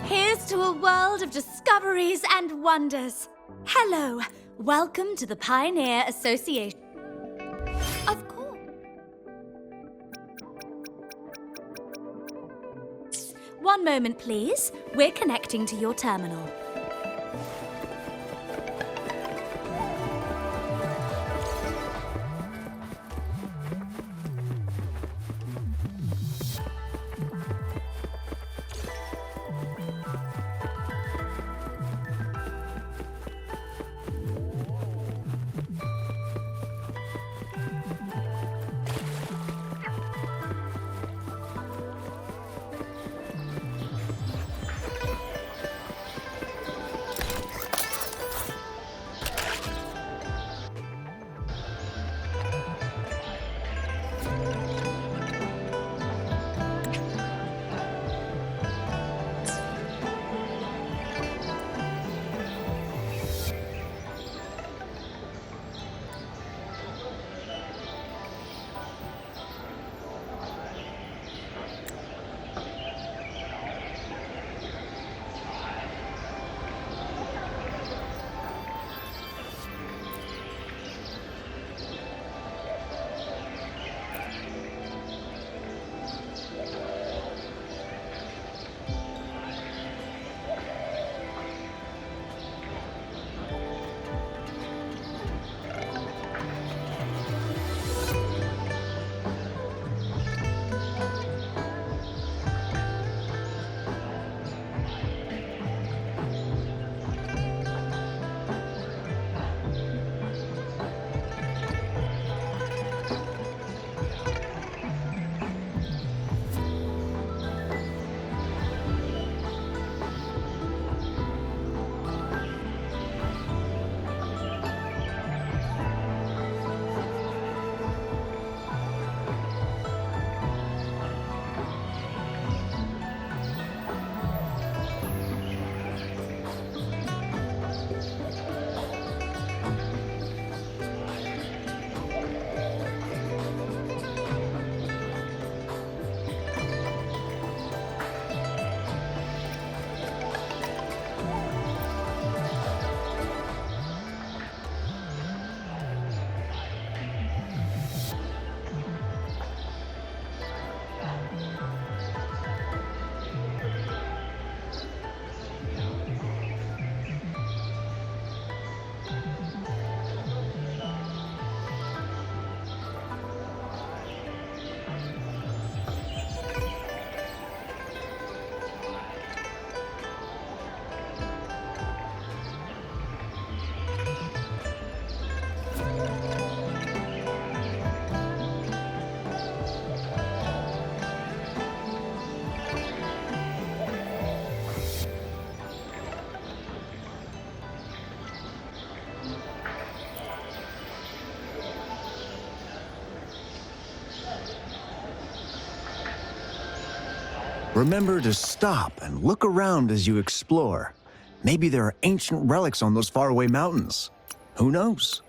Here's to a world of discoveries and wonders. Hello, welcome to the Pioneer Association. Of course. One moment, please. We're connecting to your terminal. Remember to stop and look around as you explore. Maybe there are ancient relics on those faraway mountains. Who knows?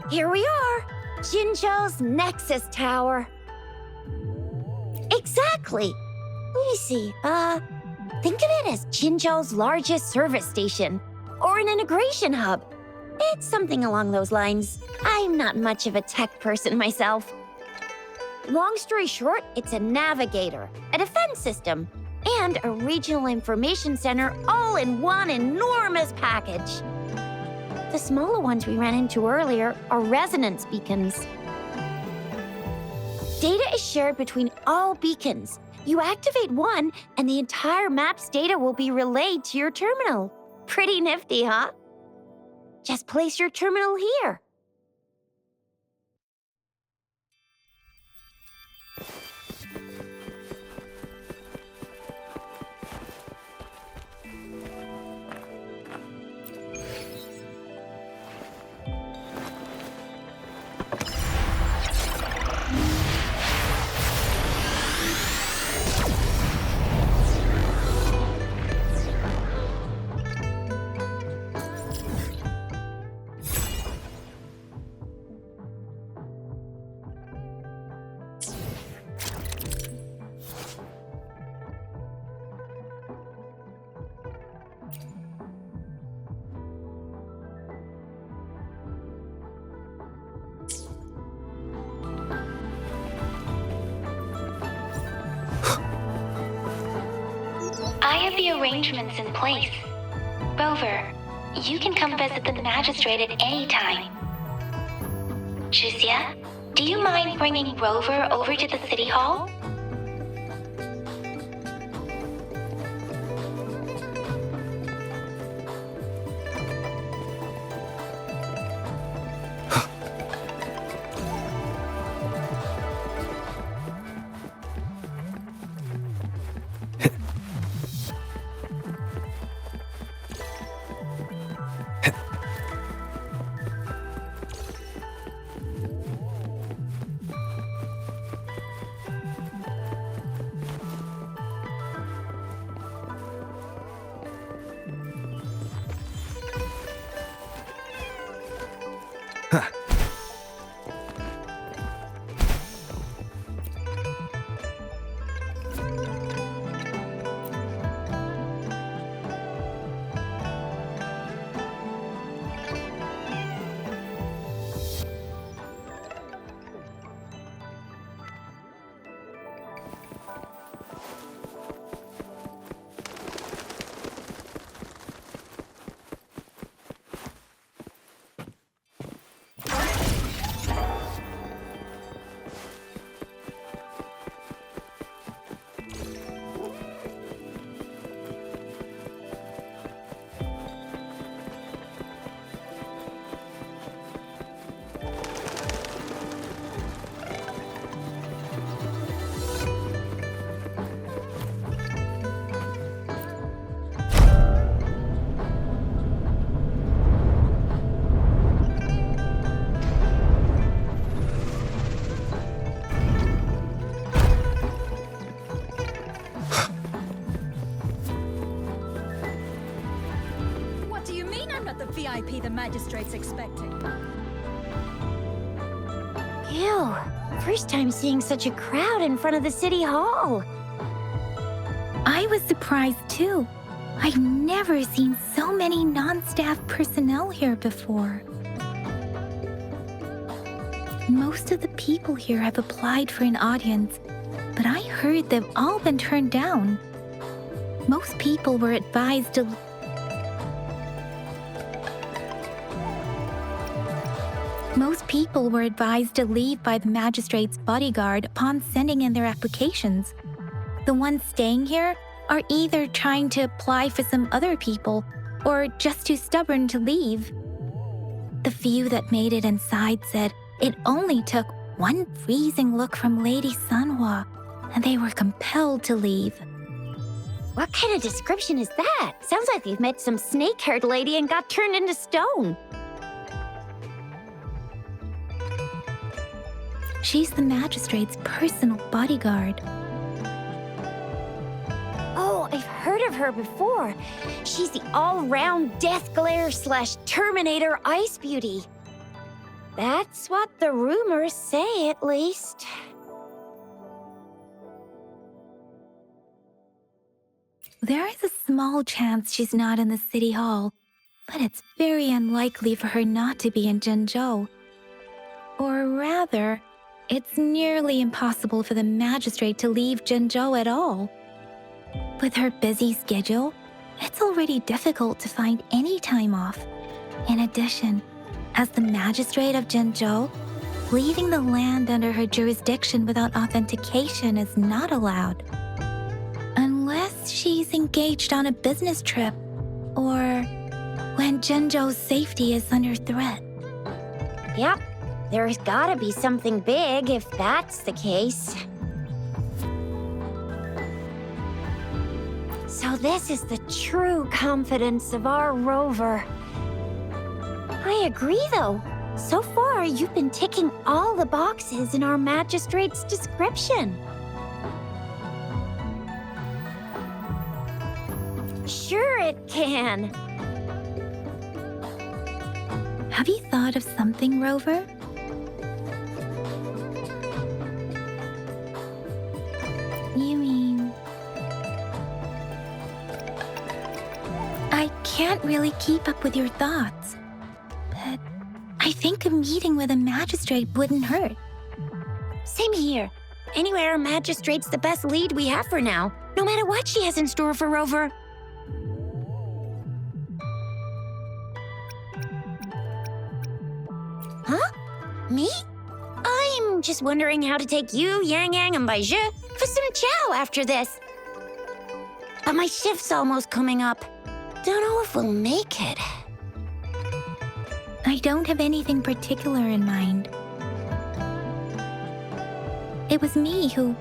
Here we are, Jinzhou's Nexus Tower. Exactly. Let me see, think of it as Jinzhou's largest service station, or an integration hub. It's something along those lines. I'm not much of a tech person myself. Long story short, it's a navigator, a defense system, and a regional information center all in one enormous package. The smaller ones we ran into earlier are resonance beacons. Data is shared between all beacons. You activate one, and the entire map's data will be relayed to your terminal. Pretty nifty, huh? Just place your terminal here. I have the arrangements in place. Rover, you can come visit the magistrate at any time. Jusia, do you mind bringing Rover over to the city hall? VIP the magistrate's expecting. Ew, first time seeing such a crowd in front of the city hall. I was surprised too. I've never seen so many non-staff personnel here before. Most of the people here have applied for an audience, but I heard they've all been turned down. Most people were advised to leave by the magistrate's bodyguard upon sending in their applications. The ones staying here are either trying to apply for some other people or just too stubborn to leave. The few that made it inside said it only took one freezing look from Lady Sanhua, and they were compelled to leave. What kind of description is that? Sounds like you've met some snake-haired lady and got turned into stone. She's the magistrate's personal bodyguard. Oh, I've heard of her before. She's the all-round death glare / Terminator ice beauty. That's what the rumors say, at least. There is a small chance she's not in the city hall, but it's very unlikely for her not to be in Zhengzhou. Or rather, it's nearly impossible for the magistrate to leave Zhengzhou at all. With her busy schedule, it's already difficult to find any time off. In addition, as the magistrate of Zhengzhou, leaving the land under her jurisdiction without authentication is not allowed. Unless she's engaged on a business trip, or when Zhengzhou's safety is under threat. Yep, there's gotta be something big if that's the case. So this is the true confidence of our Rover. I agree, though. So far, you've been ticking all the boxes in our magistrate's description. Sure it can. Have you thought of something, Rover? You mean... I can't really keep up with your thoughts, but I think a meeting with a magistrate wouldn't hurt. Same here. Anywhere a magistrate's the best lead we have for now, no matter what she has in store for Rover. Huh? Me? I'm just wondering how to take you, Yangyang, and Baizhi for some chow after this. But my shift's almost coming up. Don't know if we'll make it. I don't have anything particular in mind. It was me who...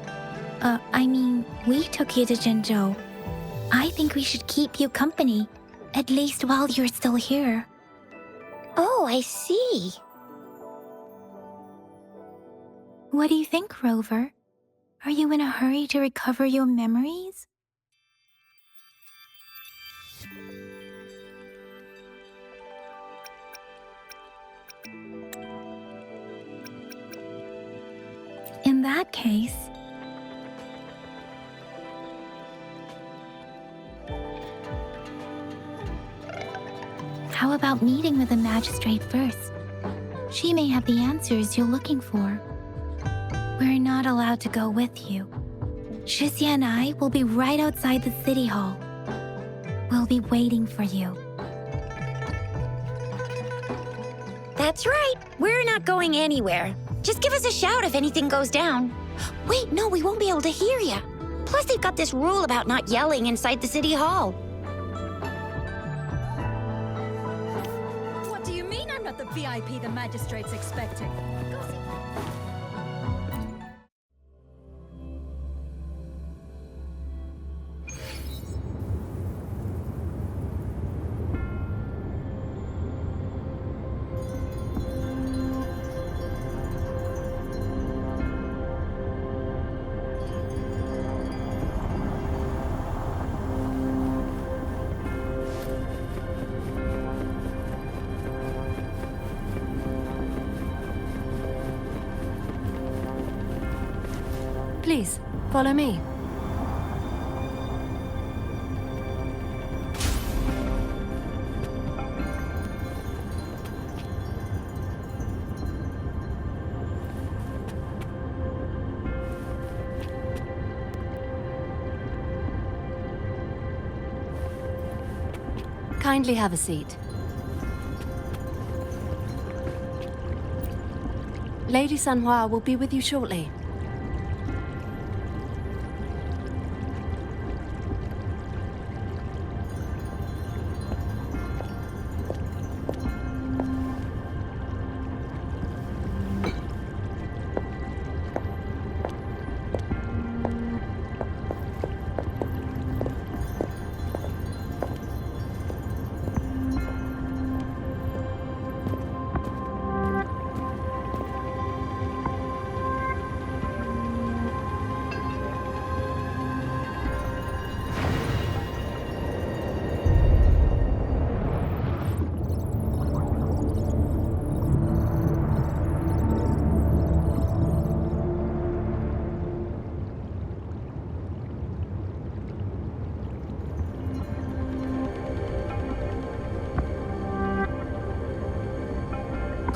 we took you to Zhengzhou. I think we should keep you company, at least while you're still here. Oh, I see. What do you think, Rover? Are you in a hurry to recover your memories? In that case... how about meeting with the magistrate first? She may have the answers you're looking for. We're not allowed to go with you. Shixia and I will be right outside the city hall. We'll be waiting for you. That's right. We're not going anywhere. Just give us a shout if anything goes down. Wait, no, we won't be able to hear you. Plus, they've got this rule about not yelling inside the city hall. What do you mean I'm not the VIP the magistrate's expecting? Please, follow me. Kindly have a seat. Lady Sanhua will be with you shortly.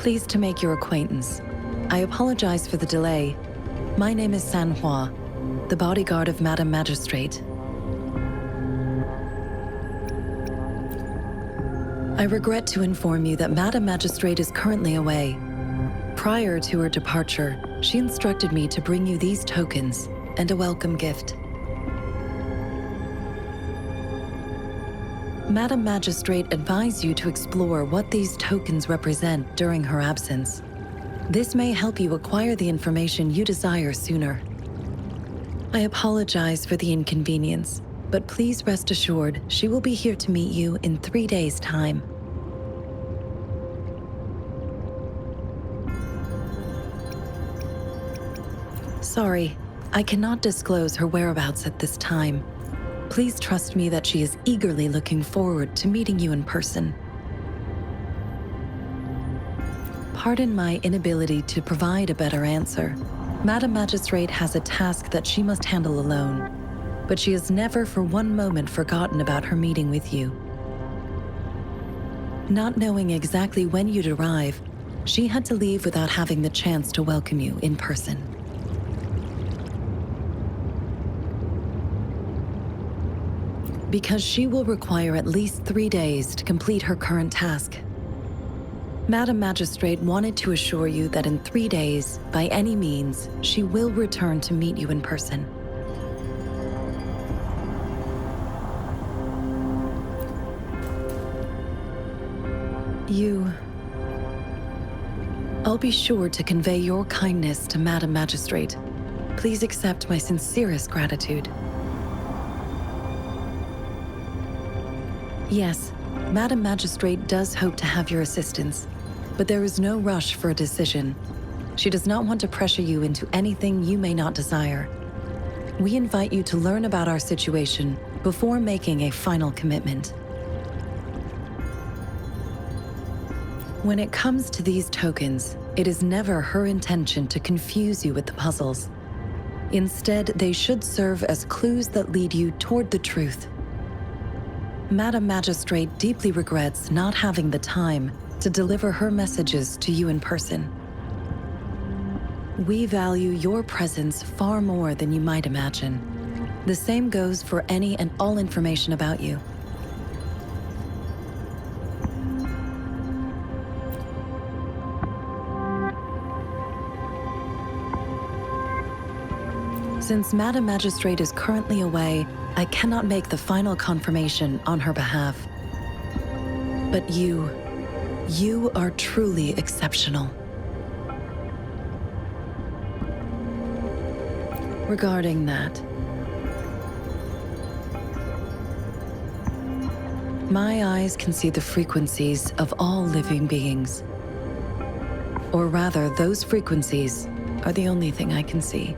Pleased to make your acquaintance. I apologize for the delay. My name is Sanhua, the bodyguard of Madam Magistrate. I regret to inform you that Madam Magistrate is currently away. Prior to her departure, she instructed me to bring you these tokens and a welcome gift. Madam Magistrate advised you to explore what these tokens represent during her absence. This may help you acquire the information you desire sooner. I apologize for the inconvenience, but please rest assured she will be here to meet you in 3 days' time. Sorry, I cannot disclose her whereabouts at this time. Please trust me that she is eagerly looking forward to meeting you in person. Pardon my inability to provide a better answer. Madam Magistrate has a task that she must handle alone, but she has never for one moment forgotten about her meeting with you. Not knowing exactly when you'd arrive, she had to leave without having the chance to welcome you in person. Because she will require at least 3 days to complete her current task. Madam Magistrate wanted to assure you that in 3 days, by any means, she will return to meet you in person. I'll be sure to convey your kindness to Madam Magistrate. Please accept my sincerest gratitude. Yes, Madam Magistrate does hope to have your assistance, but there is no rush for a decision. She does not want to pressure you into anything you may not desire. We invite you to learn about our situation before making a final commitment. When it comes to these tokens, it is never her intention to confuse you with the puzzles. Instead, they should serve as clues that lead you toward the truth. Madam Magistrate deeply regrets not having the time to deliver her messages to you in person. We value your presence far more than you might imagine. The same goes for any and all information about you. Since Madam Magistrate is currently away, I cannot make the final confirmation on her behalf. But you are truly exceptional. Regarding that, my eyes can see the frequencies of all living beings. Or rather, those frequencies are the only thing I can see.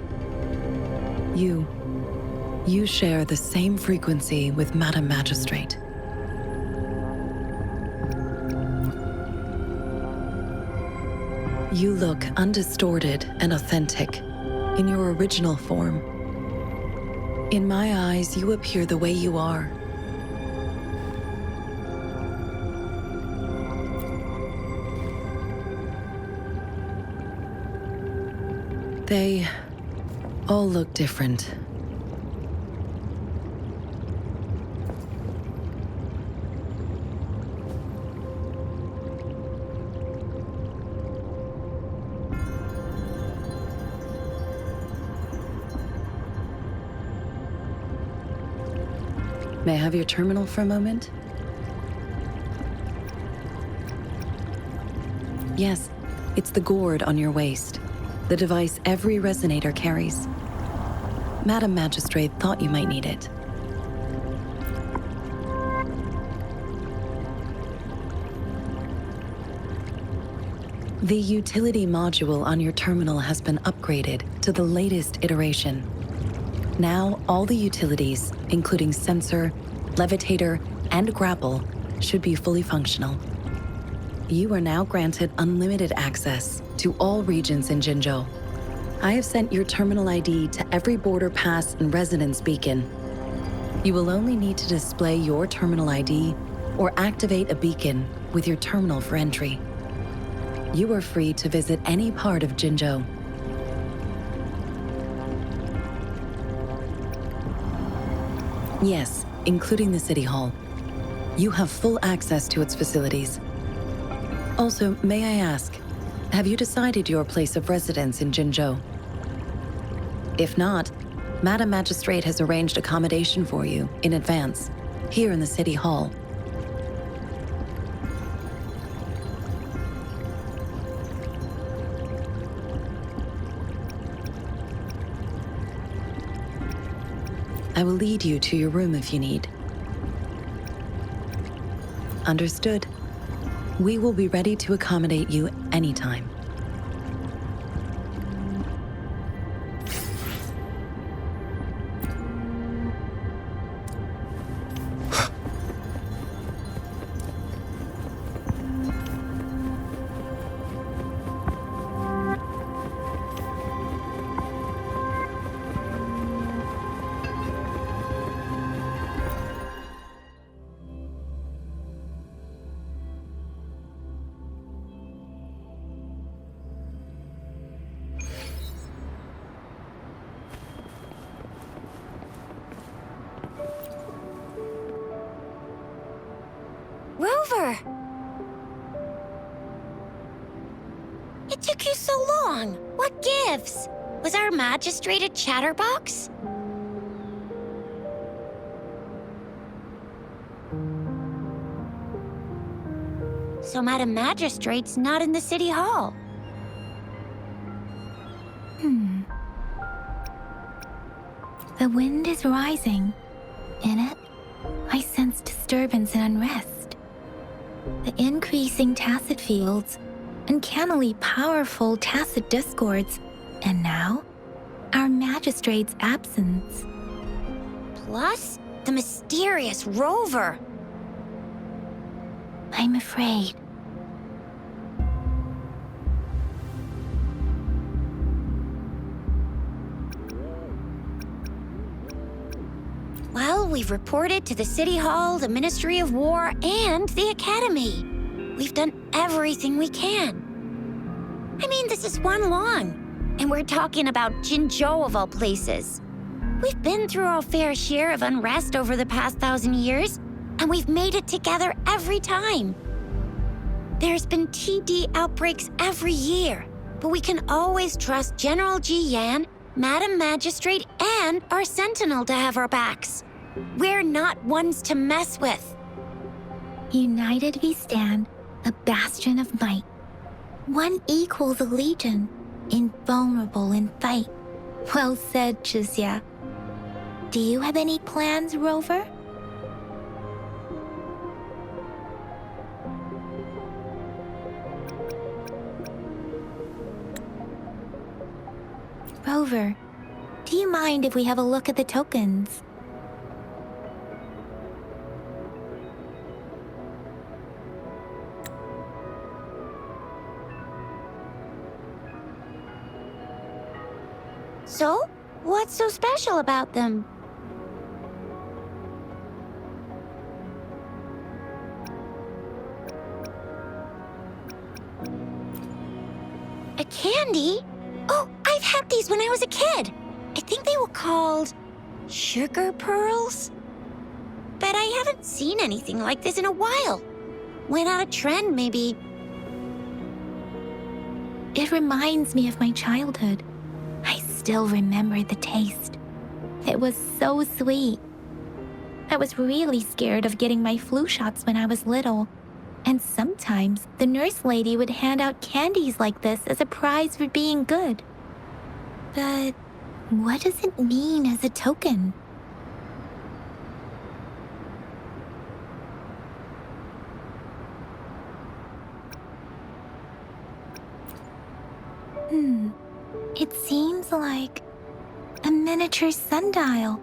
You share the same frequency with Madam Magistrate. You look undistorted and authentic in your original form. In my eyes, you appear the way you are. They all look different. May I have your terminal for a moment? Yes, it's the gourd on your waist, the device every resonator carries. Madam Magistrate thought you might need it. The utility module on your terminal has been upgraded to the latest iteration. Now, all the utilities, including sensor, levitator, and grapple, should be fully functional. You are now granted unlimited access to all regions in Jinzhou. I have sent your terminal ID to every border pass and residence beacon. You will only need to display your terminal ID or activate a beacon with your terminal for entry. you are free to visit any part of Jinzhou. Yes, including the City Hall. You have full access to its facilities. Also, may I ask, have you decided your place of residence in Jinzhou? If not, Madam Magistrate has arranged accommodation for you in advance, here in the City Hall. I will lead you to your room if you need. Understood. We will be ready to accommodate you anytime. Rover! It took you so long. What gives? Was our magistrate a chatterbox? So Madam Magistrate's not in the City Hall. The wind is rising. In it, I sense disturbance and unrest. The increasing tacit fields, uncannily powerful tacit discords, and now, our magistrate's absence. Plus, the mysterious Rover. I'm afraid. Well, we've reported to the City Hall, the Ministry of War, and the Academy. We've done everything we can. I mean, this is one long, and we're talking about Jinzhou of all places. We've been through our fair share of unrest over the past 1,000 years, and we've made it together every time. There's been TD outbreaks every year, but we can always trust General Ji Yan, Madam Magistrate, and our Sentinel to have our backs. We're not ones to mess with. United we stand, a bastion of might. One equals a legion, invulnerable in fight. Well said, Chixia. Do you have any plans, Rover? Rover, do you mind if we have a look at the tokens? So, what's so special about them? A candy? Oh, I've had these when I was a kid. I think they were called sugar pearls. But I haven't seen anything like this in a while. Went out of trend, maybe. It reminds me of my childhood. I still remember the taste. It was so sweet. I was really scared of getting my flu shots when I was little. And sometimes the nurse lady would hand out candies like this as a prize for being good. But what does it mean as a token? It seems like a miniature sundial.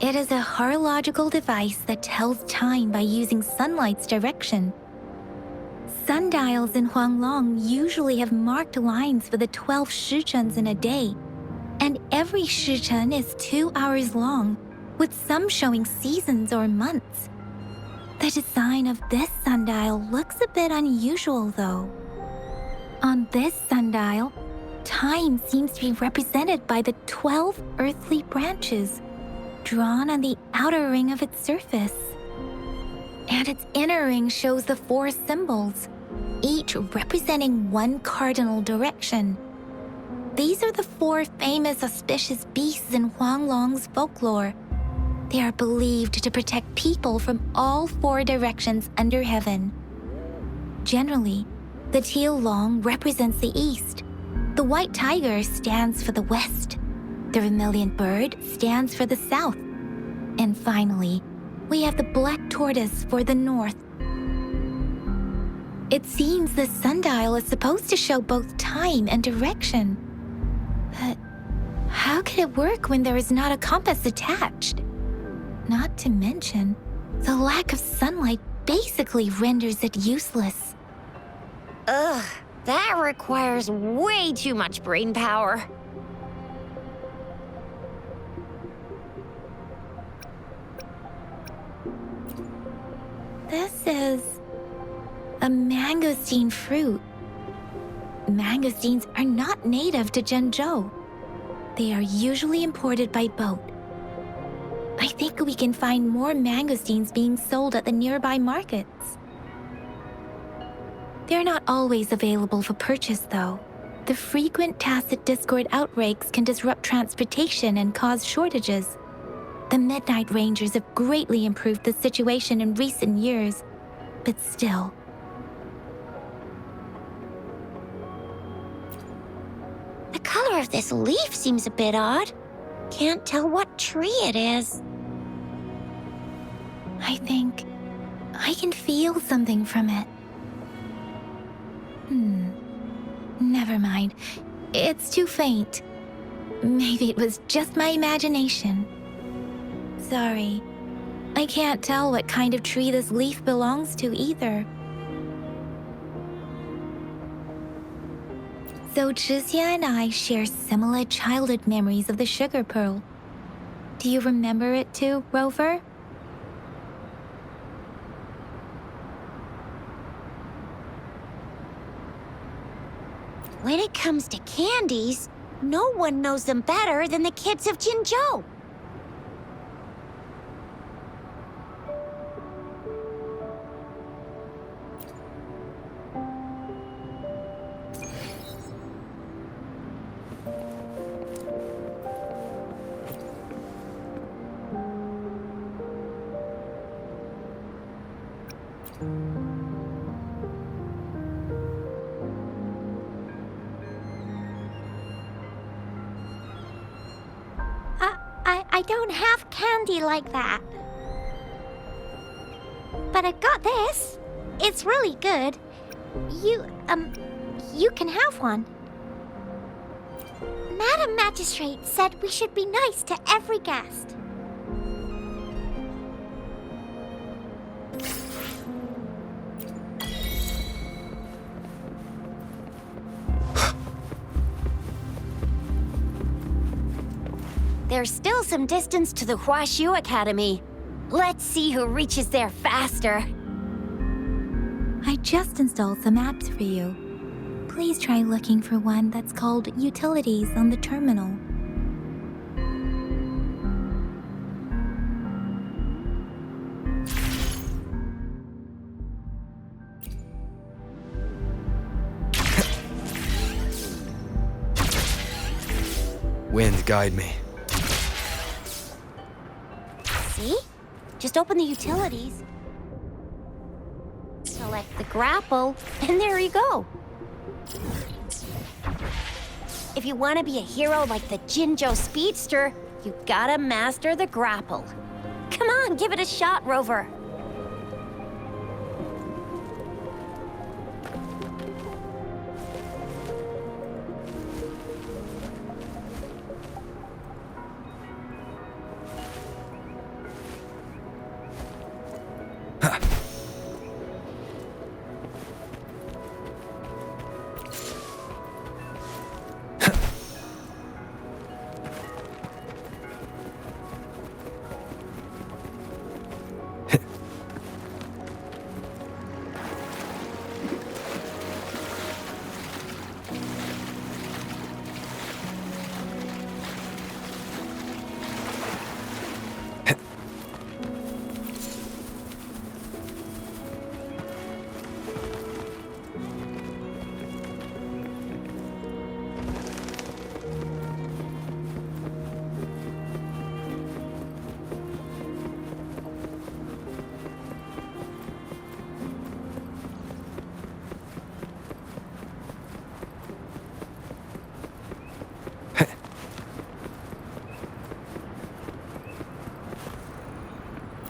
It is a horological device that tells time by using sunlight's direction. Sundials in Huanglong usually have marked lines for the 12 shichens in a day, and every shichen is 2 hours long, with some showing seasons or months. The design of this sundial looks a bit unusual, though. On this sundial, time seems to be represented by the 12 earthly branches drawn on the outer ring of its surface. And its inner ring shows the 4 symbols, each representing one cardinal direction. These are the 4 famous auspicious beasts in Huanglong's folklore. They are believed to protect people from all 4 directions under heaven. Generally, the teal long represents the east. The white tiger stands for the west. The vermilion bird stands for the south. And finally, we have the black tortoise for the north. It seems the sundial is supposed to show both time and direction. But how could it work when there is not a compass attached? Not to mention, the lack of sunlight basically renders it useless. Ugh, that requires way too much brain power. This is a mangosteen fruit. Mangosteens are not native to Zhengzhou. They are usually imported by boat. I think we can find more mangosteens being sold at the nearby markets. They're not always available for purchase, though. The frequent tacit discord outbreaks can disrupt transportation and cause shortages. The Midnight Rangers have greatly improved the situation in recent years, but still. The color of this leaf seems a bit odd. Can't tell what tree it is. I think I can feel something from it. Never mind. It's too faint. Maybe it was just my imagination. Sorry. I can't tell what kind of tree this leaf belongs to either. So Zhixia and I share similar childhood memories of the sugar pearl. Do you remember it too, Rover? When it comes to candies, no one knows them better than the kids of Jinzhou. I don't have candy like that. But I've got this. It's really good. You can have one. Madam Magistrate said we should be nice to every guest. There's still some distance to the Huaxiu Academy. Let's see who reaches there faster. I just installed some apps for you. Please try looking for one that's called Utilities on the terminal. Wind, guide me. See? Just open the utilities. Select the grapple, and there you go. If you want to be a hero like the Jinzhou Speedster, you gotta master the grapple. Come on, give it a shot, Rover.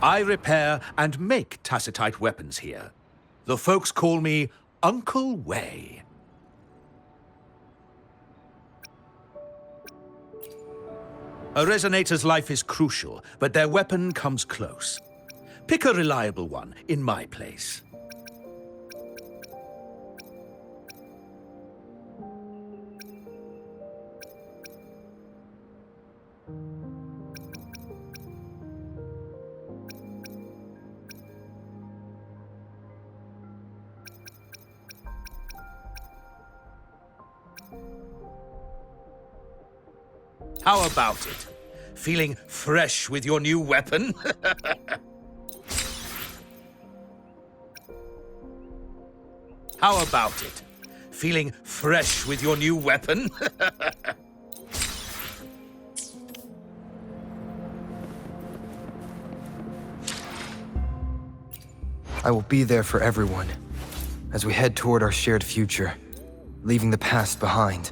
I repair and make tacitite weapons here. The folks call me Uncle Way. A Resonator's life is crucial, but their weapon comes close. Pick a reliable one in my place. How about it? Feeling fresh with your new weapon? How about it? Feeling fresh with your new weapon? I will be there for everyone as we head toward our shared future, leaving the past behind.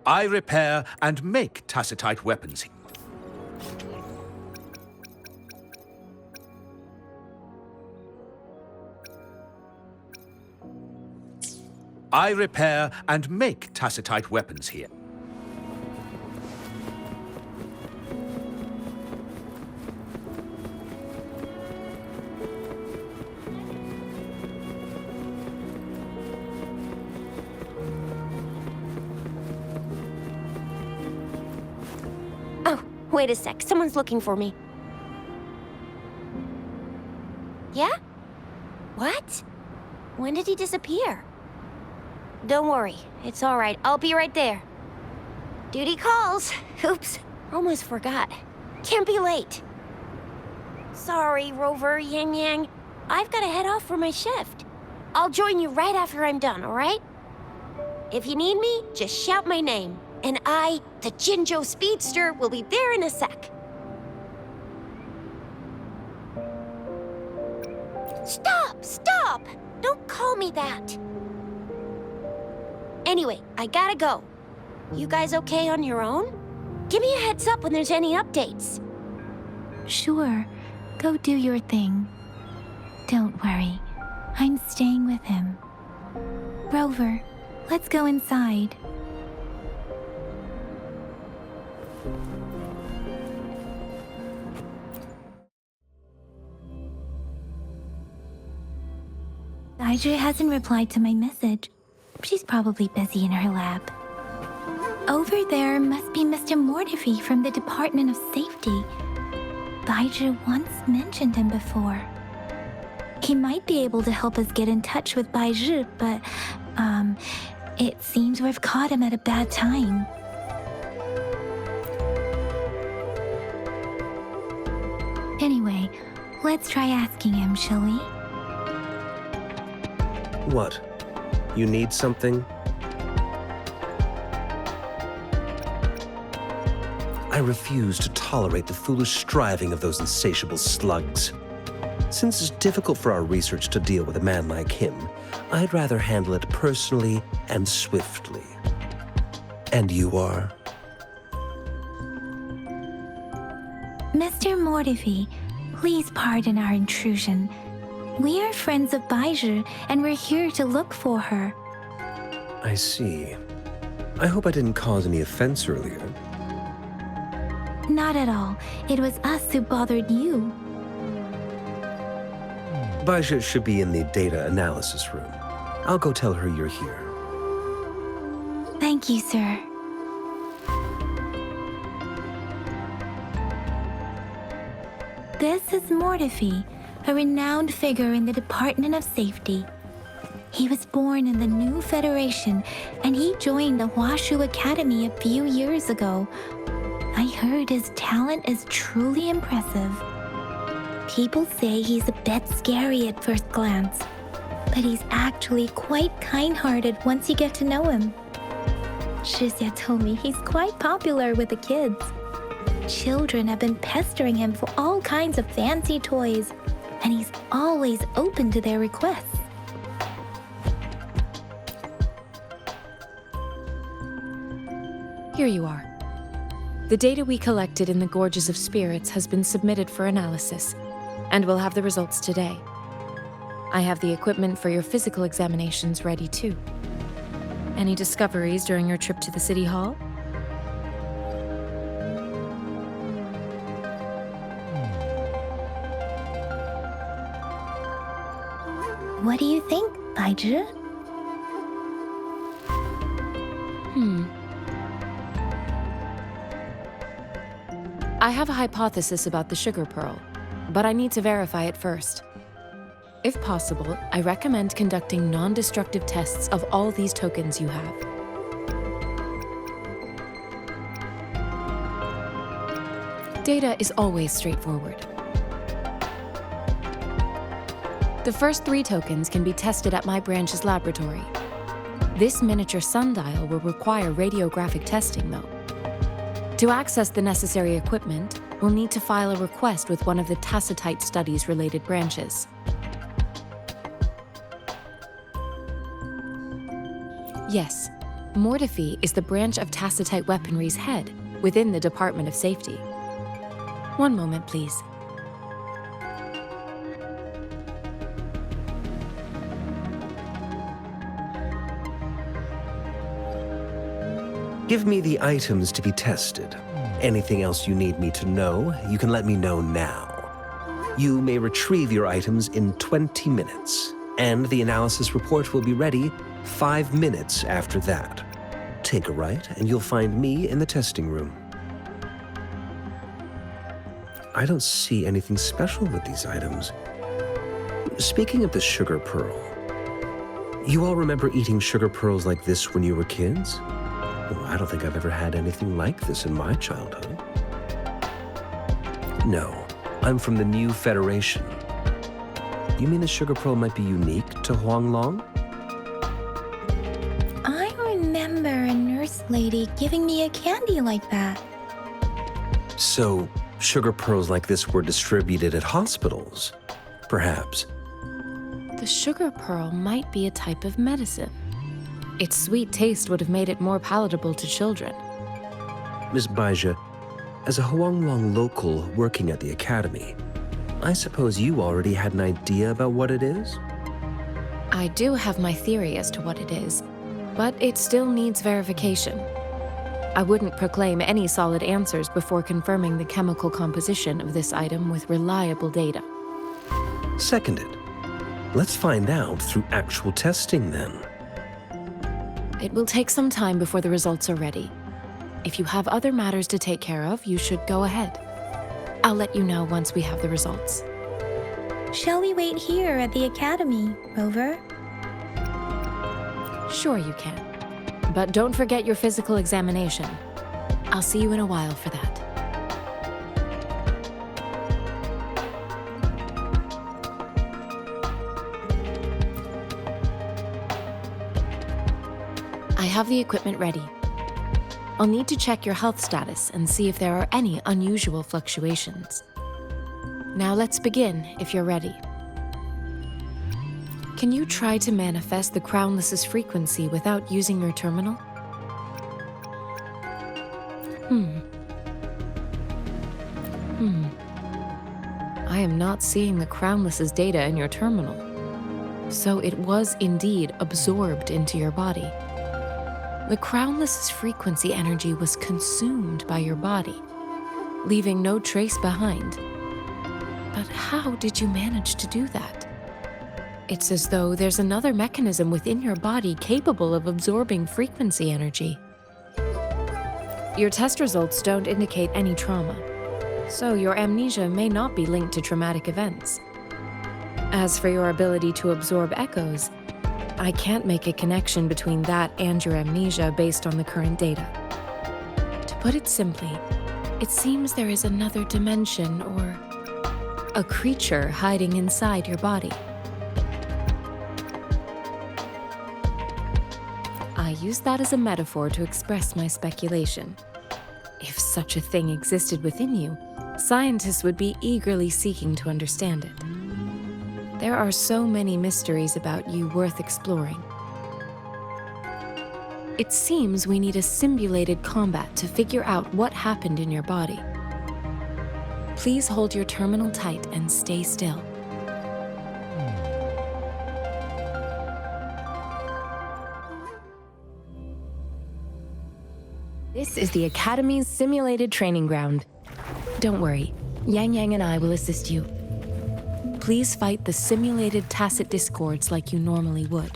I repair and make tacitite weapons. I repair and make tacitite weapons here. Wait a sec, someone's looking for me. Yeah? What? When did he disappear? Don't worry, it's all right. I'll be right there. Duty calls. Oops, almost forgot. Can't be late. Sorry, Rover, Yangyang. I've got to head off for my shift. I'll join you right after I'm done, all right? If you need me, just shout my name. And I, the Jinzhou Speedster, will be there in a sec. Stop! Stop! Don't call me that. Anyway, I gotta go. You guys okay on your own? Give me a heads up when there's any updates. Sure, go do your thing. Don't worry, I'm staying with him. Rover, let's go inside. Baizhi hasn't replied to my message. She's probably busy in her lab. Over there must be Mr. Mortefi from the Department of Safety. Baizhi once mentioned him before. He might be able to help us get in touch with Baizhi, but, it seems we've caught him at a bad time. Anyway, let's try asking him, shall we? What? You need something? I refuse to tolerate the foolish striving of those insatiable slugs. Since it's difficult for our research to deal with a man like him, I'd rather handle it personally and swiftly. And you are? Mr. Mortefi, please pardon our intrusion. We are friends of Baizhi, and we're here to look for her. I see. I hope I didn't cause any offense earlier. Not at all. It was us who bothered you. Baizhi should be in the data analysis room. I'll go tell her you're here. Thank you, sir. This is Mortefi, a renowned figure in the Department of Safety. He was born in the new Federation, and he joined the Huashu Academy a few years ago. I heard his talent is truly impressive. People say he's a bit scary at first glance, but he's actually quite kind-hearted once you get to know him. Shixia told me he's quite popular with the kids. Children have been pestering him for all kinds of fancy toys, and he's always open to their requests. Here you are. The data we collected in the Gorges of Spirits has been submitted for analysis, and we'll have the results today. I have the equipment for your physical examinations ready too. Any discoveries during your trip to the City Hall? What do you think, Baizhi? I have a hypothesis about the sugar pearl, but I need to verify it first. If possible, I recommend conducting non-destructive tests of all these tokens you have. Data is always straightforward. The first 3 tokens can be tested at my branch's laboratory. This miniature sundial will require radiographic testing, though. To access the necessary equipment, we'll need to file a request with one of the Tacitite Studies-related branches. Yes, Mortefi is the branch of Tacitite Weaponry's head within the Department of Safety. One moment, please. Give me the items to be tested. Anything else you need me to know, you can let me know now. You may retrieve your items in 20 minutes, and the analysis report will be ready 5 minutes after that. Take a right, and you'll find me in the testing room. I don't see anything special with these items. Speaking of the sugar pearl, you all remember eating sugar pearls like this when you were kids? Well, I don't think I've ever had anything like this in my childhood. No, I'm from the new Federation. You mean the sugar pearl might be unique to Huanglong? I remember a nurse lady giving me a candy like that. So, sugar pearls like this were distributed at hospitals, perhaps. The sugar pearl might be a type of medicine. Its sweet taste would have made it more palatable to children. Miss Baizhi, as a Huanglong local working at the academy, I suppose you already had an idea about what it is? I do have my theory as to what it is, but it still needs verification. I wouldn't proclaim any solid answers before confirming the chemical composition of this item with reliable data. Seconded. Let's find out through actual testing then. It will take some time before the results are ready. If you have other matters to take care of, you should go ahead. I'll let you know once we have the results. Shall we wait here at the academy, Rover? Sure you can. But don't forget your physical examination. I'll see you in a while for that. I have the equipment ready. I'll need to check your health status and see if there are any unusual fluctuations. Now let's begin, if you're ready. Can you try to manifest the Crownless's frequency without using your terminal? I am not seeing the Crownless's data in your terminal. So it was indeed absorbed into your body. The Crownless's frequency energy was consumed by your body, leaving no trace behind. But how did you manage to do that? It's as though there's another mechanism within your body capable of absorbing frequency energy. Your test results don't indicate any trauma, so your amnesia may not be linked to traumatic events. As for your ability to absorb echoes, I can't make a connection between that and your amnesia based on the current data. To put it simply, it seems there is another dimension or a creature hiding inside your body. I use that as a metaphor to express my speculation. If such a thing existed within you, scientists would be eagerly seeking to understand it. There are so many mysteries about you worth exploring. It seems we need a simulated combat to figure out what happened in your body. Please hold your terminal tight and stay still. This is the Academy's simulated training ground. Don't worry, Yangyang and I will assist you. Please fight the simulated tacit discords like you normally would.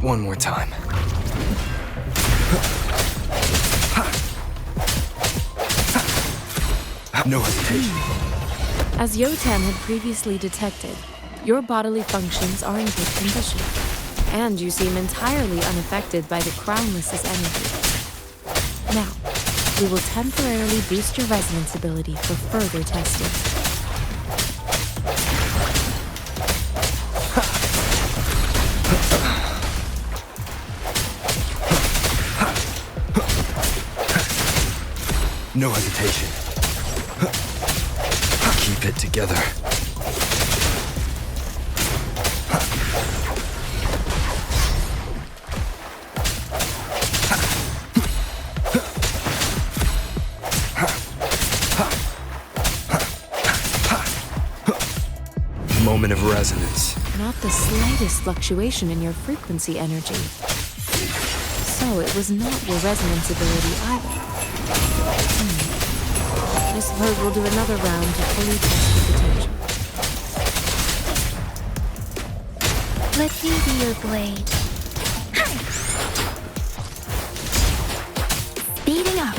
One more time. No hesitation. As Yotan had previously detected, your bodily functions are in good condition, and you seem entirely unaffected by the Crownless's energy. Now, we will temporarily boost your resonance ability for further testing. No hesitation. Keep it together. Moment of resonance. Not the slightest fluctuation in your frequency energy. So it was not your resonance ability either. I suppose we'll do another round to fully test the potential. Let me be your blade. Speeding up.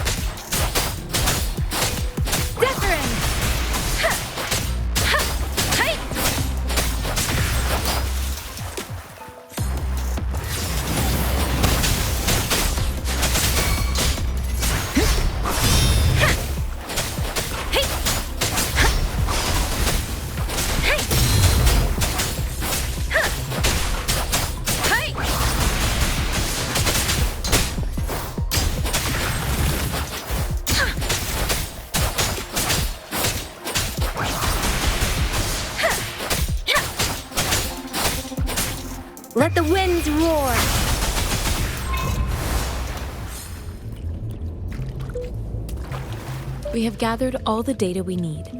Let the winds roar! We have gathered all the data we need.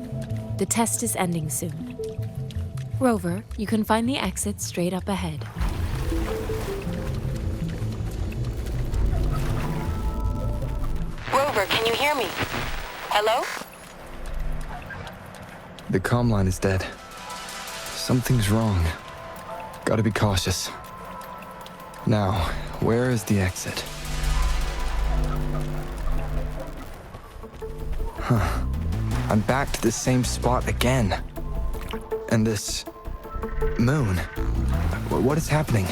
The test is ending soon. Rover, you can find the exit straight up ahead. Rover, can you hear me? Hello? The comm line is dead. Something's wrong. Gotta be cautious. Now, where is the exit? Huh. I'm back to the same spot again. And this moon. What is happening?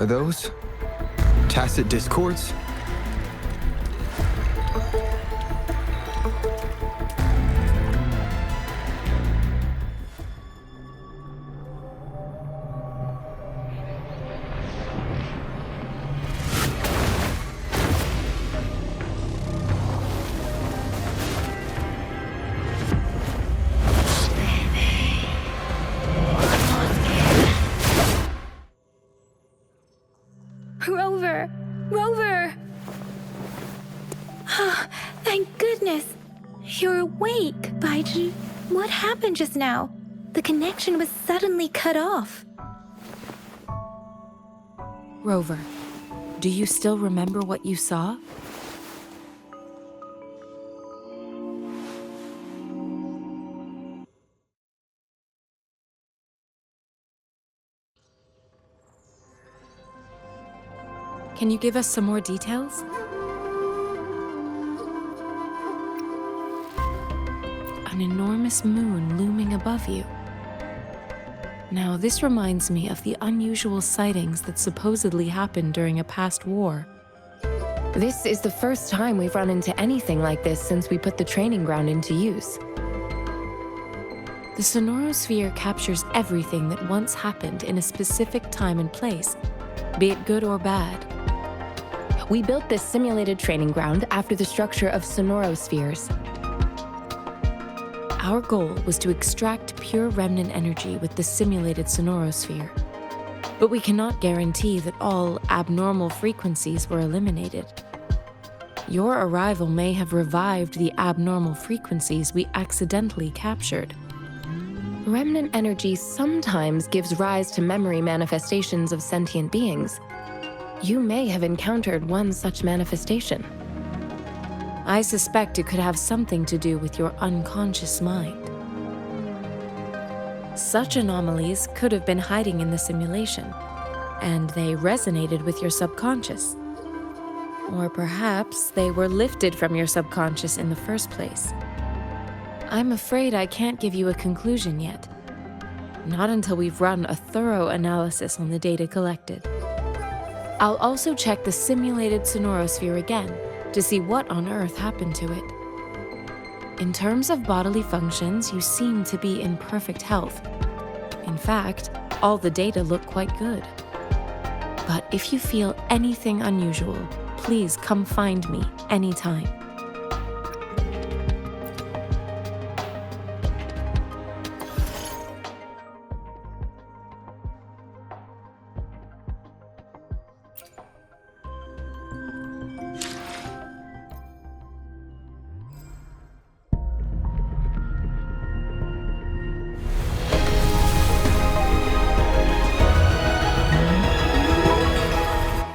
Are those tacit discords? Rover! Rover! Thank goodness! You're awake, Baiji. What happened just now? The connection was suddenly cut off. Rover, do you still remember what you saw? Can you give us some more details? An enormous moon looming above you. Now, this reminds me of the unusual sightings that supposedly happened during a past war. This is the first time we've run into anything like this since we put the training ground into use. The sonorosphere captures everything that once happened in a specific time and place, be it good or bad. We built this simulated training ground after the structure of sonorospheres. Our goal was to extract pure remnant energy with the simulated sonorosphere. But we cannot guarantee that all abnormal frequencies were eliminated. Your arrival may have revived the abnormal frequencies we accidentally captured. Remnant energy sometimes gives rise to memory manifestations of sentient beings. You may have encountered one such manifestation. I suspect it could have something to do with your unconscious mind. Such anomalies could have been hiding in the simulation, and they resonated with your subconscious. Or perhaps they were lifted from your subconscious in the first place. I'm afraid I can't give you a conclusion yet. Not until we've run a thorough analysis on the data collected. I'll also check the simulated sonorosphere again to see what on earth happened to it. In terms of bodily functions, you seem to be in perfect health. In fact, all the data look quite good. But if you feel anything unusual, please come find me anytime.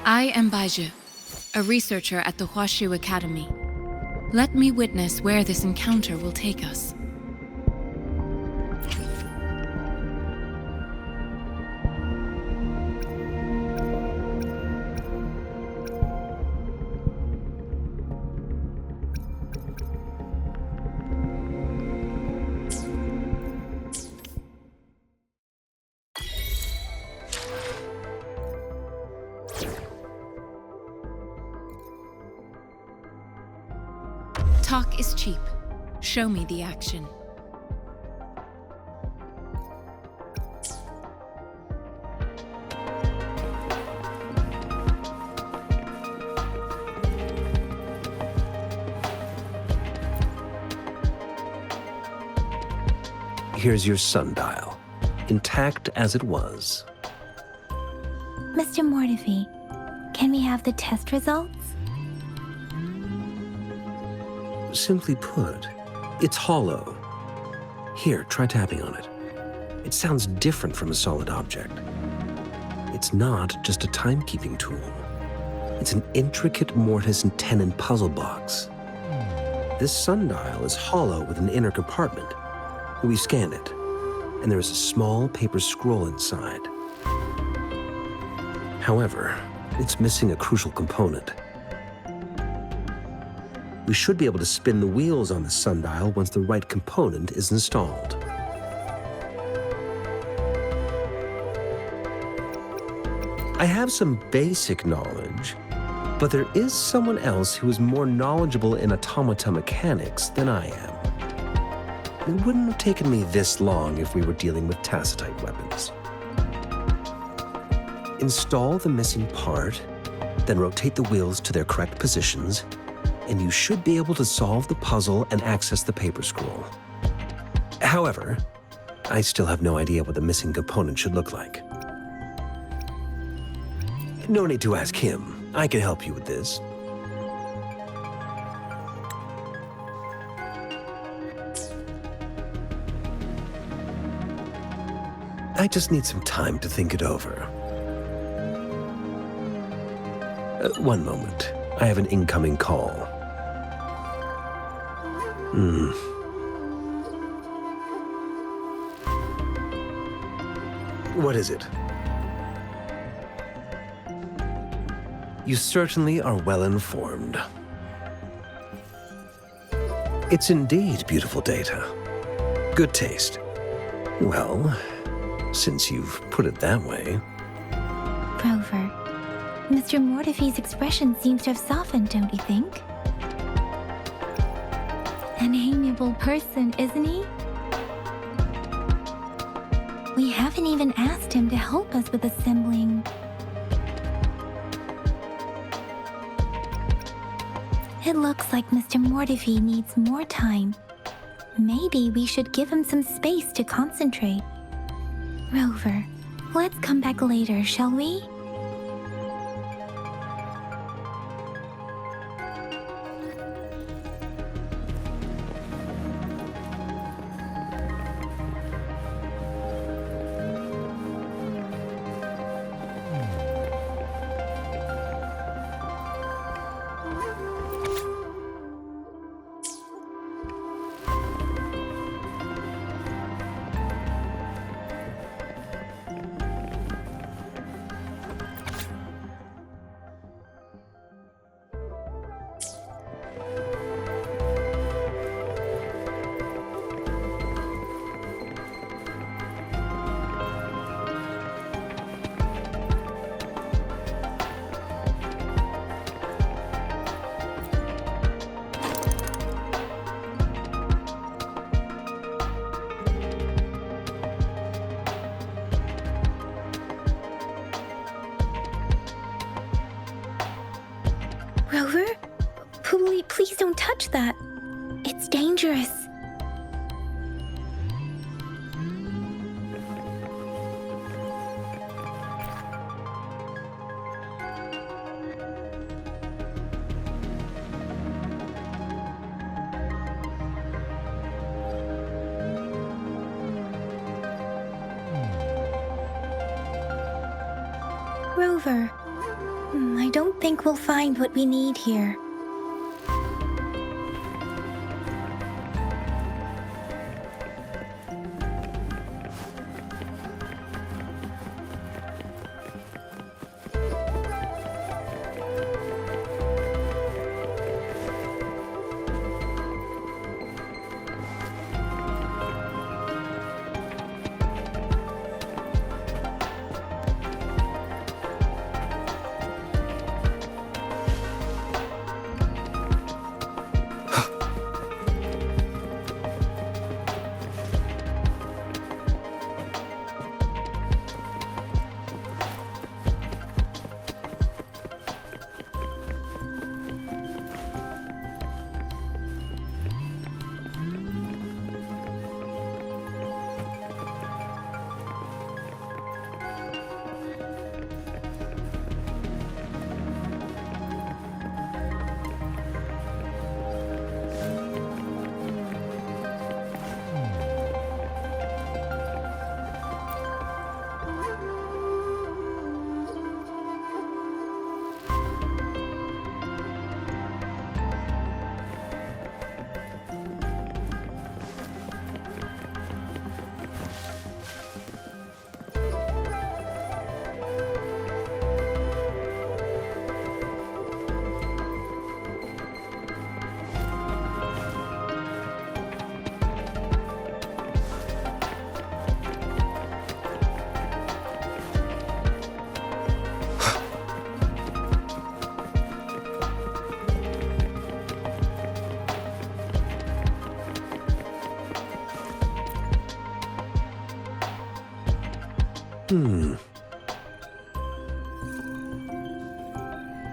I am Baiju, a researcher at the Huashu Academy. Let me witness where this encounter will take us. Talk is cheap. Show me the action. Here's your sundial, intact as it was. Mr. Mortefi, can we have the test results? Simply put, it's hollow. Here, try tapping on it. It sounds different from a solid object. It's not just a timekeeping tool. It's an intricate mortise and tenon puzzle box. This sundial is hollow with an inner compartment. We scanned it, and there is a small paper scroll inside. However, it's missing a crucial component. We should be able to spin the wheels on the sundial once the right component is installed. I have some basic knowledge, but there is someone else who is more knowledgeable in automata mechanics than I am. It wouldn't have taken me this long if we were dealing with tacitite weapons. Install the missing part, then rotate the wheels to their correct positions, and you should be able to solve the puzzle and access the paper scroll. However, I still have no idea what the missing component should look like. No need to ask him. I can help you with this. I just need some time to think it over. One moment. I have an incoming call. What is it? You certainly are well informed. It's indeed beautiful data. Good taste. Well, since you've put it that way. Rover, Mr. Mortefi's expression seems to have softened, don't you think? An amiable person, isn't he? We haven't even asked him to help us with assembling. It looks like Mr. Mortefi needs more time. Maybe we should give him some space to concentrate. Rover, let's come back later, shall we? Rover? Please don't touch that. It's dangerous. Rover, I don't think we'll find what we need here.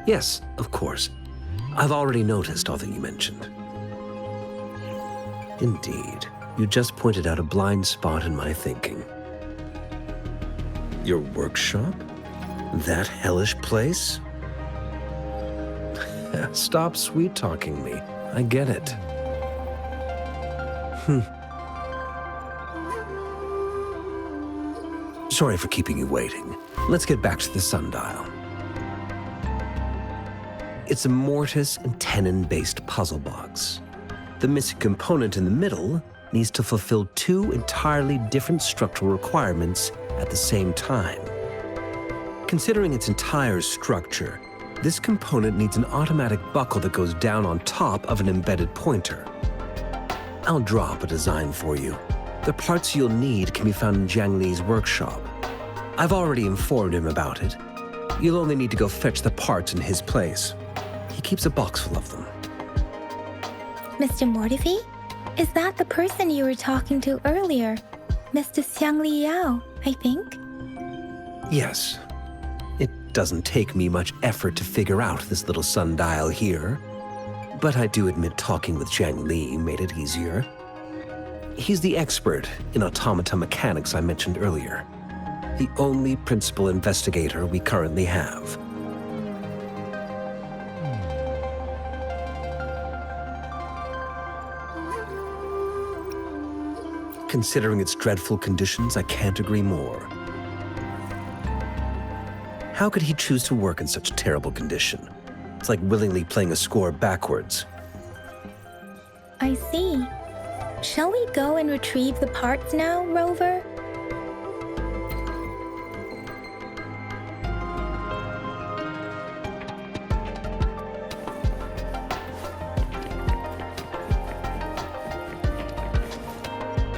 Yes, of course. I've already noticed all that you mentioned. Indeed, you just pointed out a blind spot in my thinking. Your workshop? That hellish place? Stop sweet-talking me. I get it. Sorry for keeping you waiting. Let's get back to the sundial. It's a mortise and tenon-based puzzle box. The missing component in the middle needs to fulfill two entirely different structural requirements at the same time. Considering its entire structure, this component needs an automatic buckle that goes down on top of an embedded pointer. I'll draw up a design for you. The parts you'll need can be found in Jiang Li's workshop. I've already informed him about it. You'll only need to go fetch the parts in his place. He keeps a box full of them. Mr. Mortefi? Is that the person you were talking to earlier? Mr. Xiang Liao, I think? Yes. It doesn't take me much effort to figure out this little sundial here. But I do admit talking with Jiang Li made it easier. He's the expert in automata mechanics I mentioned earlier. The only principal investigator we currently have. Considering its dreadful conditions, I can't agree more. How could he choose to work in such terrible condition? It's like willingly playing a score backwards. I see. Shall we go and retrieve the parts now, Rover?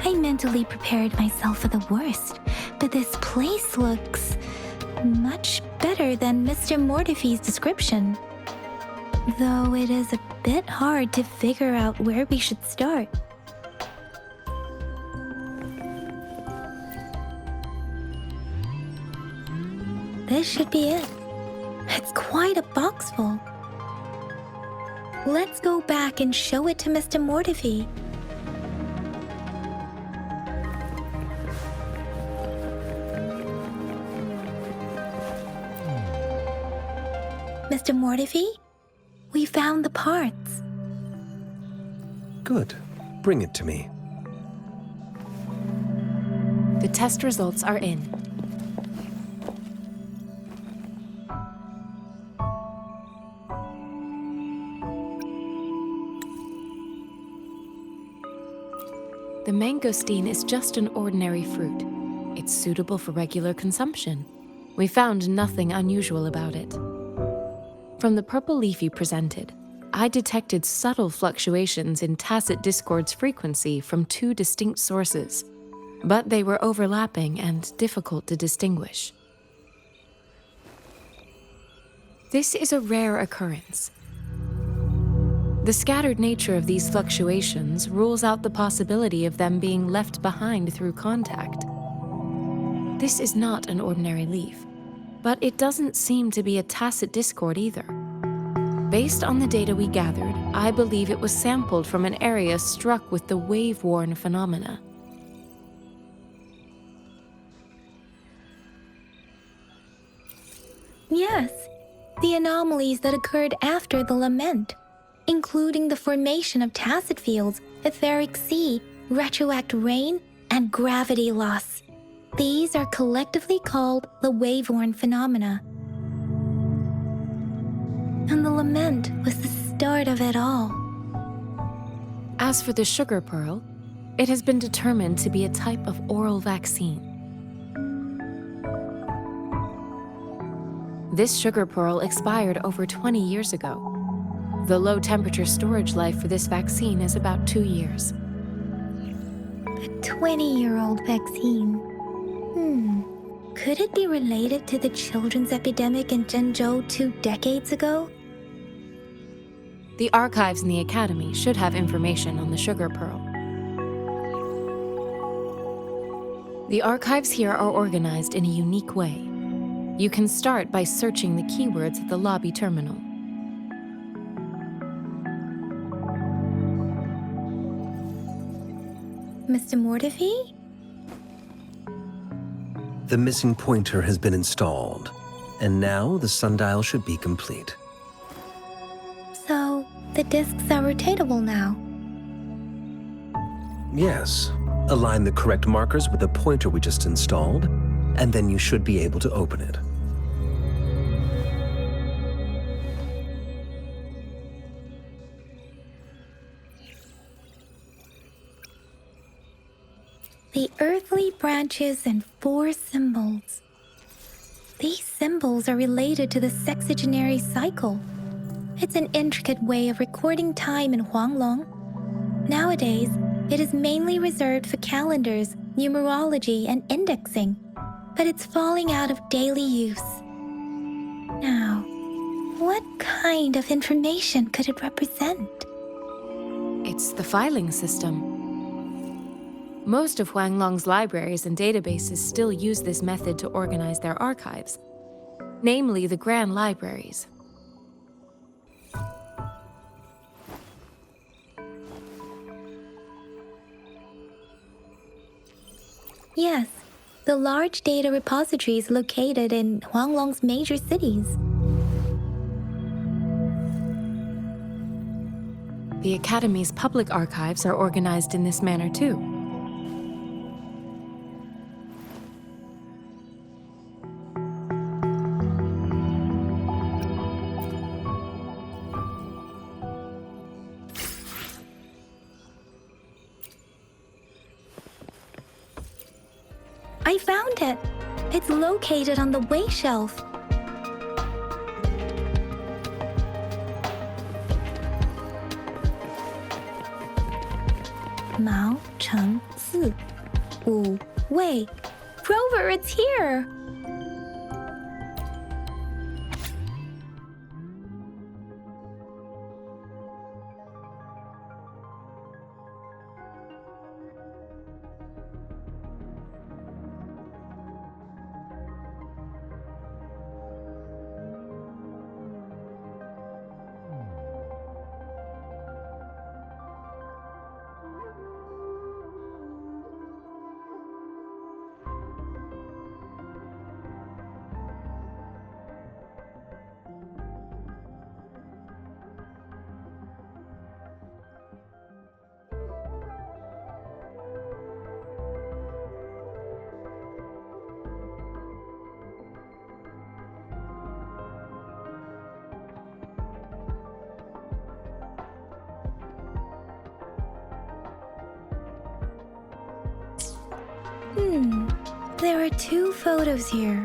I mentally prepared myself for the worst, but this place looks much better than Mr. Mortefi's description. Though it is a bit hard to figure out where we should start. This should be it. It's quite a box full. Let's go back and show it to Mr. Mortefi. Mr. Mortefi, we found the parts. Good. Bring it to me. The test results are in. The mangosteen is just an ordinary fruit. It's suitable for regular consumption. We found nothing unusual about it. From the purple leaf you presented, I detected subtle fluctuations in tacit discord's frequency from two distinct sources, but they were overlapping and difficult to distinguish. This is a rare occurrence. The scattered nature of these fluctuations rules out the possibility of them being left behind through contact. This is not an ordinary leaf, but it doesn't seem to be a tacit discord either. Based on the data we gathered, I believe it was sampled from an area struck with the wave-worn phenomena. Yes, the anomalies that occurred after the lament, including the formation of tacit fields, etheric sea, retroact rain, and gravity loss. These are collectively called the wave-worn phenomena. And the lament was the start of it all. As for the sugar pearl, it has been determined to be a type of oral vaccine. This sugar pearl expired over 20 years ago. The low-temperature storage life for this vaccine is about 2 years. A 20-year-old vaccine. Could it be related to the children's epidemic in Zhenzhou 2 decades ago? The archives in the Academy should have information on the sugar pearl. The archives here are organized in a unique way. You can start by searching the keywords at the lobby terminal. Mr. Mortefi? The missing pointer has been installed, and now the sundial should be complete. So, the discs are rotatable now. Yes. Align the correct markers with the pointer we just installed, and then you should be able to open it. The earthly branches and 4 symbols. These symbols are related to the sexagenary cycle. It's an intricate way of recording time in Huanglong. Nowadays, it is mainly reserved for calendars, numerology, and indexing, but it's falling out of daily use. Now, what kind of information could it represent? It's the filing system. Most of Huanglong's libraries and databases still use this method to organize their archives, namely the Grand Libraries. Yes, the large data repositories located in Huanglong's major cities. The Academy's public archives are organized in this manner too. I found it. It's located on the way shelf. Mao Cheng Si, Wu Wei. Rover, it's here! There are 2 photos here.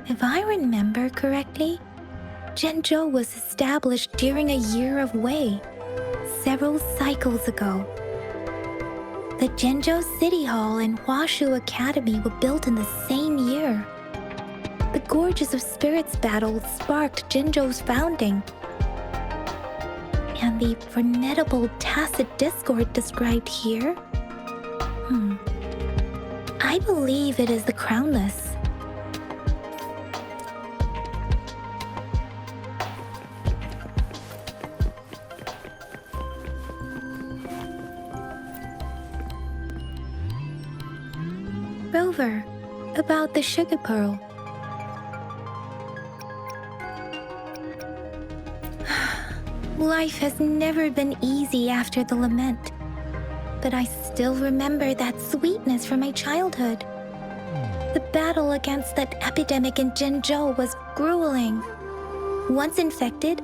If I remember correctly, Zhenzhou was established during a year of Wei, several cycles ago. The Zhenzhou City Hall and Huashu Academy were built in the same year. The Gorges of Spirits battle sparked Zhenzhou's founding. And the formidable tacit discord described here? I believe it is the Crownless. Rover, about the sugar pearl. Life has never been easy after the lament. but I still remember that sweetness from my childhood. The battle against that epidemic in Jinzhou was grueling. Once infected,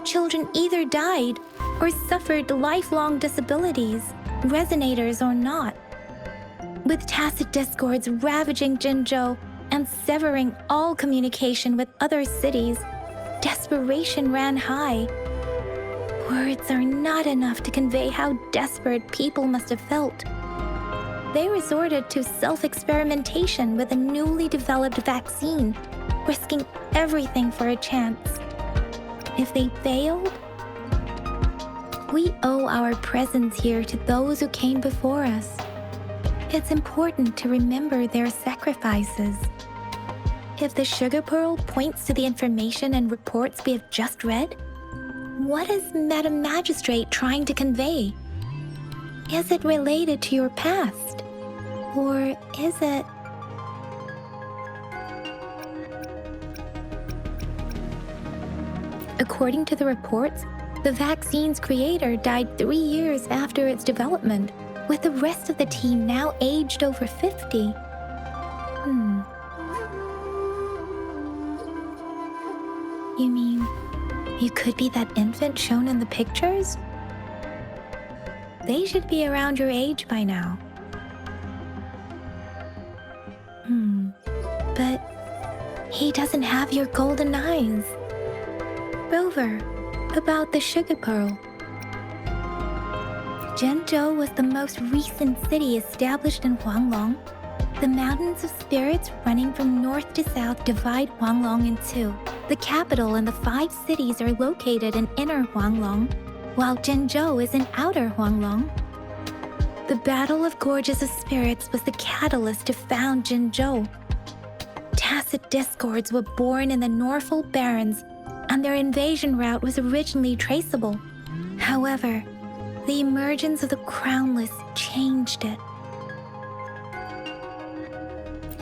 children either died or suffered lifelong disabilities, resonators or not. With tacit discords ravaging Jinzhou and severing all communication with other cities, desperation ran high. Words are not enough to convey how desperate people must have felt. They resorted to self-experimentation with a newly developed vaccine, risking everything for a chance. If they failed, we owe our presence here to those who came before us. It's important to remember their sacrifices. If the sugar pearl points to the information and reports we have just read, what is Madam Magistrate trying to convey? Is it related to your past? Or is it... According to the reports, the vaccine's creator died 3 years after its development, with the rest of the team now aged over 50. You mean, you could be that infant shown in the pictures? They should be around your age by now. But he doesn't have your golden eyes. Rover, about the sugar pearl. Jinzhou was the most recent city established in Huanglong. The mountains of spirits running from north to south divide Huanglong in two. The capital and the 5 cities are located in inner Huanglong, while Jinzhou is in outer Huanglong. The Battle of Gorges of Spirits was the catalyst to found Jinzhou. Tacit discords were born in the Norfolk Barrens, and their invasion route was originally traceable. However, the emergence of the Crownless changed it.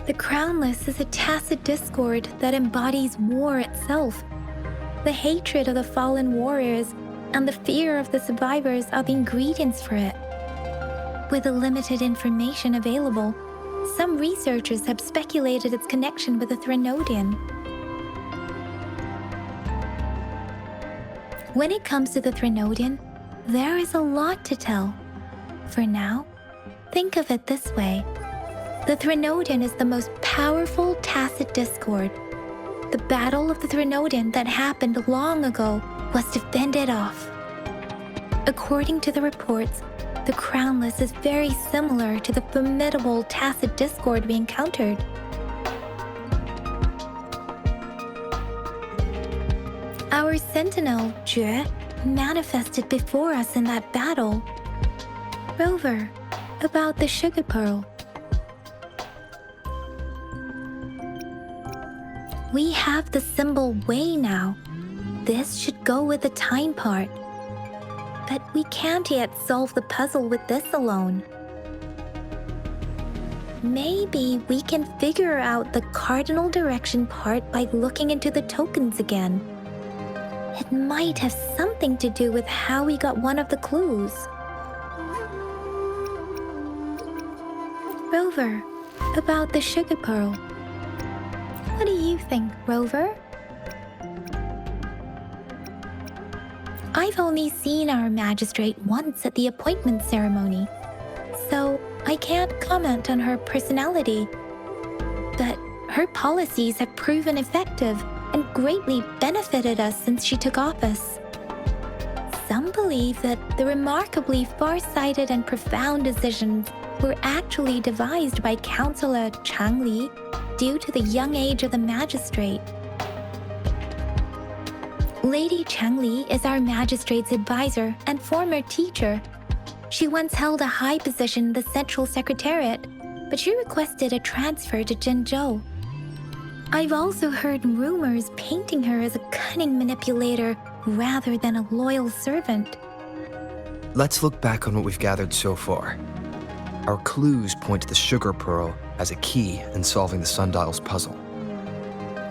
The Crownless is a tacit discord that embodies war itself. The hatred of the fallen warriors and the fear of the survivors are the ingredients for it. With the limited information available, some researchers have speculated its connection with the Threnodian. When it comes to the Threnodian, there is a lot to tell. For now, think of it this way. The Threnodian is the most powerful tacit discord. The Battle of the Threnodian that happened long ago was to fend it off. According to the reports, the Crownless is very similar to the formidable tacit discord we encountered. Our Sentinel, Jue, manifested before us in that battle. Rover, about the sugar pearl. We have the symbol Wei now. This should go with the time part. But we can't yet solve the puzzle with this alone. Maybe we can figure out the cardinal direction part by looking into the tokens again. It might have something to do with how we got one of the clues. Rover, about the sugar pearl. What do you think, Rover? I've only seen our magistrate once at the appointment ceremony, so I can't comment on her personality. But her policies have proven effective and greatly benefited us since she took office. Some believe that the remarkably far-sighted and profound decisions were actually devised by Councillor Chang Li due to the young age of the magistrate. Lady Chang Li is our magistrate's advisor and former teacher. She once held a high position in the Central Secretariat, but she requested a transfer to Jinzhou. I've also heard rumors painting her as a cunning manipulator rather than a loyal servant. Let's look back on what we've gathered so far. Our clues point to the sugar pearl as a key in solving the sundial's puzzle.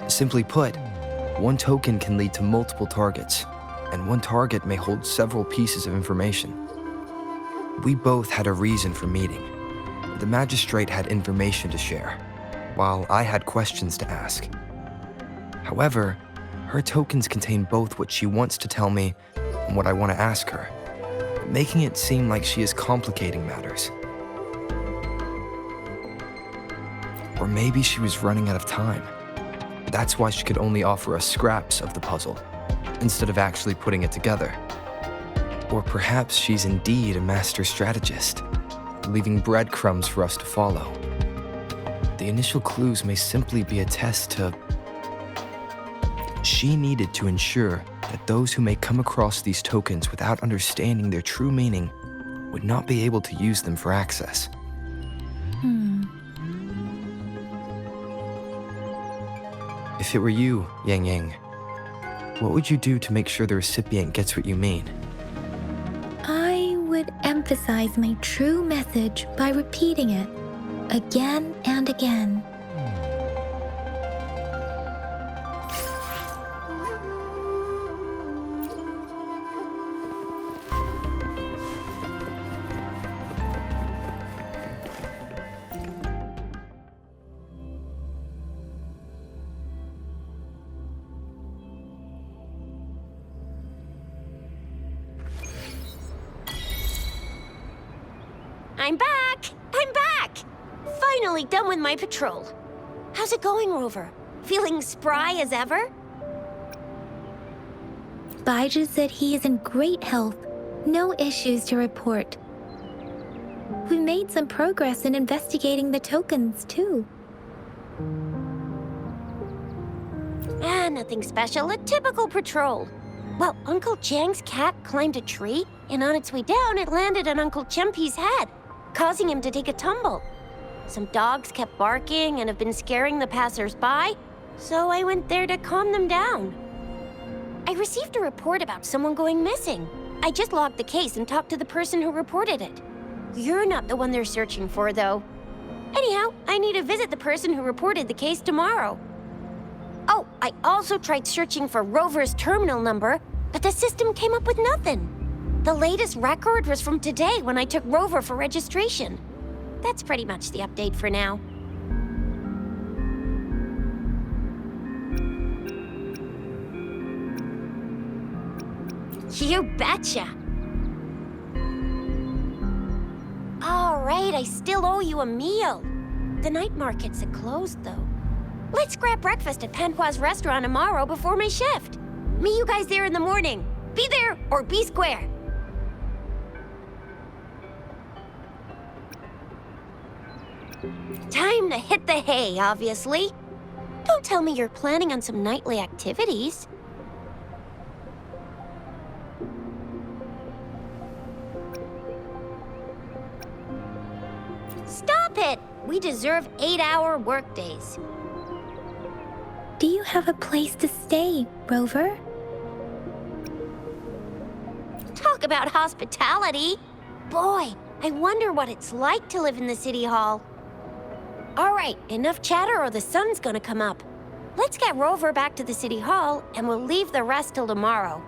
Simply put, one token can lead to multiple targets, and one target may hold several pieces of information. We both had a reason for meeting. The magistrate had information to share, while I had questions to ask. However, her tokens contain both what she wants to tell me and what I want to ask her, making it seem like she is complicating matters. Or maybe she was running out of time. That's why she could only offer us scraps of the puzzle, instead of actually putting it together. Or perhaps she's indeed a master strategist, leaving breadcrumbs for us to follow. The initial clues may simply be a test to... She needed to ensure that those who may come across these tokens without understanding their true meaning would not be able to use them for access. If it were you, Yangyang, what would you do to make sure the recipient gets what you mean? I would emphasize my true message by repeating it again and again. I'm back! I'm back! Finally done with my patrol. How's it going, Rover? Feeling spry as ever? Baiju said he is in great health. No issues to report. We made some progress in investigating the tokens, too. Nothing special. A typical patrol. Well, Uncle Chang's cat climbed a tree, and on its way down, it landed on Uncle Chempi's head, causing him to take a tumble. Some dogs kept barking and have been scaring the passers-by, so I went there to calm them down. I received a report about someone going missing. I just logged the case and talked to the person who reported it. You're not the one they're searching for, though. Anyhow, I need to visit the person who reported the case tomorrow. Oh, I also tried searching for Rover's terminal number, but the system came up with nothing. The latest record was from today when I took Rover for registration. That's pretty much the update for now. You betcha! All right, I still owe you a meal. The night markets are closed, though. Let's grab breakfast at Panhua's restaurant tomorrow before my shift. Meet you guys there in the morning. Be there or be square. Time to hit the hay, obviously. Don't tell me you're planning on some nightly activities. Stop it! We deserve 8-hour workdays. Do you have a place to stay, Rover? Talk about hospitality. Boy, I wonder what it's like to live in the city hall. All right, enough chatter or the sun's gonna come up. Let's get Rover back to the city hall and we'll leave the rest till tomorrow.